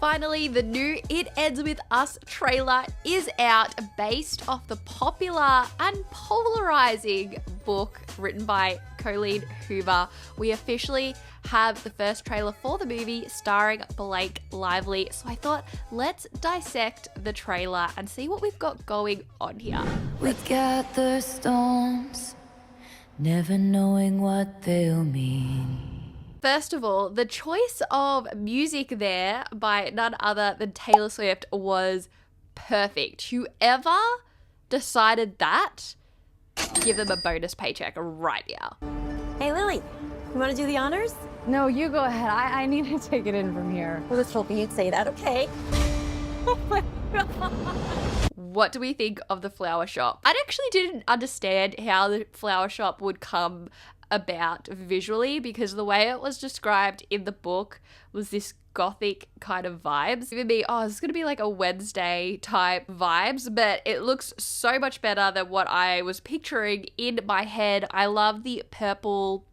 Finally, the new It Ends With Us trailer is out based off the popular and polarising book written by Colleen Hoover. We officially have the first trailer for the movie starring Blake Lively. So I thought, let's dissect the trailer and see what we've got going on here. We gather storms, never knowing what they'll mean. First of all, the choice of music there by none other than Taylor Swift was perfect. Whoever decided that, give them a bonus paycheck right now. Hey, Lily, you want to do the honors? No, you go ahead. I need to take it in from here. I was hoping you'd say that, okay? Oh my God. What do we think of the flower shop? I actually didn't understand how the flower shop would come about visually, because the way it was described in the book was this gothic kind of vibes. Giving me, oh, it's gonna be like a Wednesday type vibes, but it looks so much better than what I was picturing in my head. I love the purple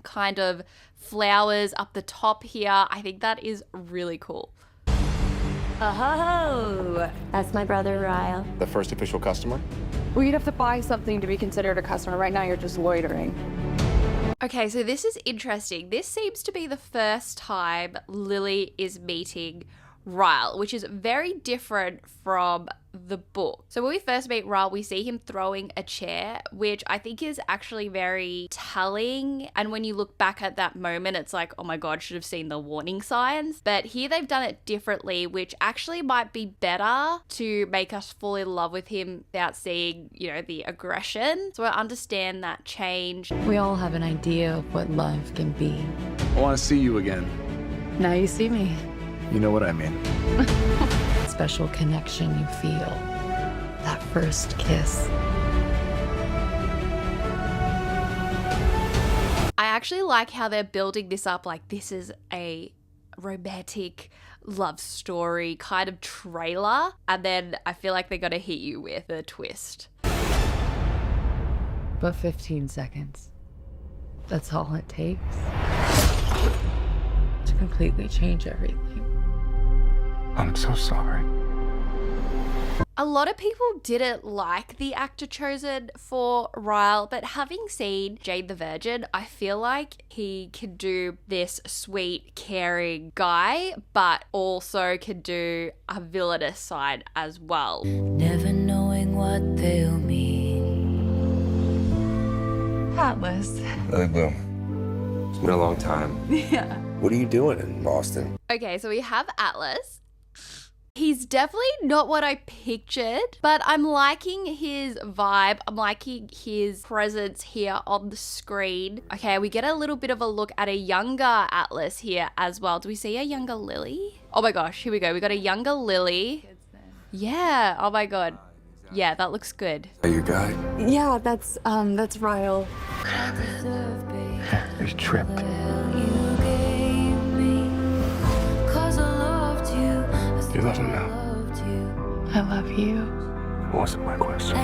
kind of flowers up the top here. I think that is really cool. Oh, that's my brother, Ryle. The first official customer? Well, you'd have to buy something to be considered a customer. Right now, you're just loitering. Okay, so this is interesting. This seems to be the first time Lily is meeting Ryle, which is very different from the book. So when we first meet Ryle, we see him throwing a chair, which I think is actually very telling. And when you look back at that moment, it's like, oh my God, should have seen the warning signs. But here they've done it differently, which actually might be better to make us fall in love with him without seeing, you know, the aggression. So I understand that change. We all have an idea of what love can be. I want to see you again. Now you see me. You know what I mean. Special connection you feel. That first kiss. I actually like how they're building this up like this is a romantic love story kind of trailer, and then I feel like they're gonna hit you with a twist. But 15 seconds. That's all it takes to completely change everything. I'm so sorry. A lot of people didn't like the actor chosen for Ryle, but having seen Jane the Virgin, I feel like he can do this sweet, caring guy, but also can do a villainous side as well. Never knowing what they'll mean. Atlas. Lily Bloom. It's been a long time. Yeah. What are you doing in Boston? Okay, so we have Atlas. He's definitely not what I pictured, but I'm liking his vibe. I'm liking his presence here on the screen. Okay, we get a little bit of a look at a younger Atlas here as well. Do we see a younger Lily? Oh my gosh, here we go. We got a younger Lily. Yeah, oh my God. Yeah, that looks good. Are you guy? Yeah, that's Ryle. You're tripped. You love him now. I love you. It wasn't my question.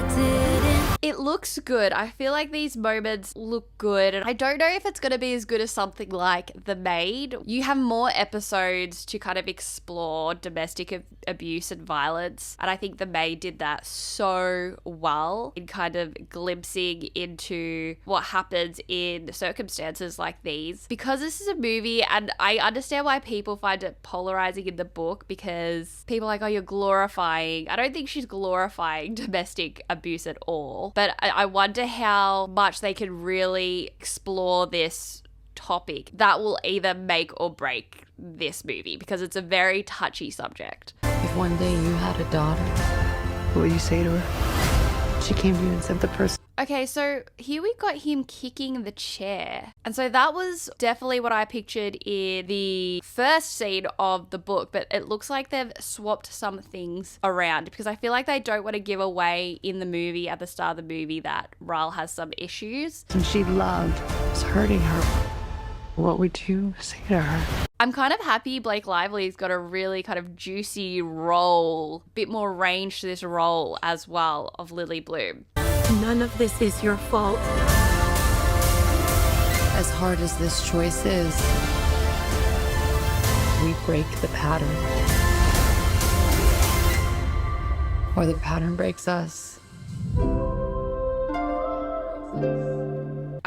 It looks good. I feel like these moments look good, and I don't know if it's going to be as good as something like The Maid. You have more episodes to kind of explore domestic abuse and violence, and I think The Maid did that so well in kind of glimpsing into what happens in circumstances like these. Because this is a movie, and I understand why people find it polarizing in the book, because people are like, oh, you're glorifying. I don't think she's glorifying domestic abuse at all. But I wonder how much they can really explore this topic that will either make or break this movie, because it's a very touchy subject. If one day you had a daughter, What will you say to her? she came to you and said the person. Okay, so here we got him kicking the chair. And so that was definitely what I pictured in the first scene of the book, but it looks like they've swapped some things around, because I feel like they don't want to give away in the movie, at the start of the movie, that Ryle has some issues. And she loved was hurting her. What would you say to her? I'm kind of happy Blake Lively's got a really kind of juicy role, bit more range to this role as well, of Lily Bloom. None of this is your fault. As hard as this choice is, we break the pattern. or the pattern breaks us.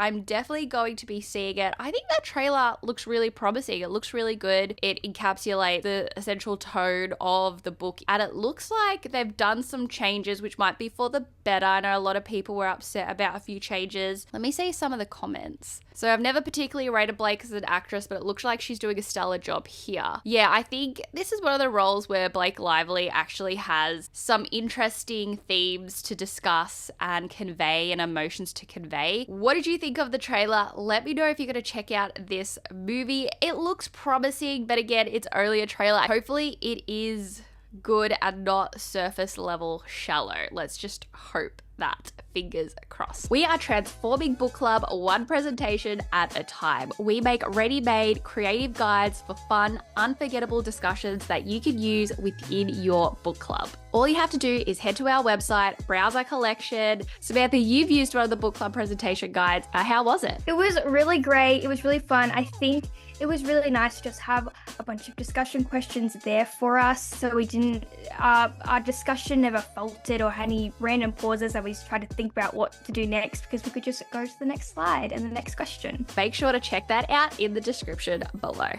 I'm definitely going to be seeing it. I think that trailer looks really promising. It looks really good. It encapsulates the essential tone of the book, and it looks like they've done some changes which might be for the better. I know a lot of people were upset about a few changes. Let me see some of the comments. So I've never particularly rated Blake as an actress, but it looks like she's doing a stellar job here. Yeah, I think this is one of the roles where Blake Lively actually has some interesting themes to discuss and convey and emotions to convey. What did you think of the trailer? Let me know if you're going to check out this movie. It looks promising, but again, it's only a trailer. Hopefully it is good and not surface level shallow. Let's just hope that. Fingers crossed. We are transforming book club one presentation at a time. We make ready-made creative guides for fun, unforgettable discussions that you can use within your book club. All you have to do is head to our website, browse our collection. Samantha, you've used one of the book club presentation guides. How was it? It was really great. It was really fun. I think it was really nice to just have a bunch of discussion questions there for us, so we didn't, our discussion never faltered or had any random pauses that we tried to think about what to do next, because we could just go to the next slide and the next question. Make sure to check that out in the description below.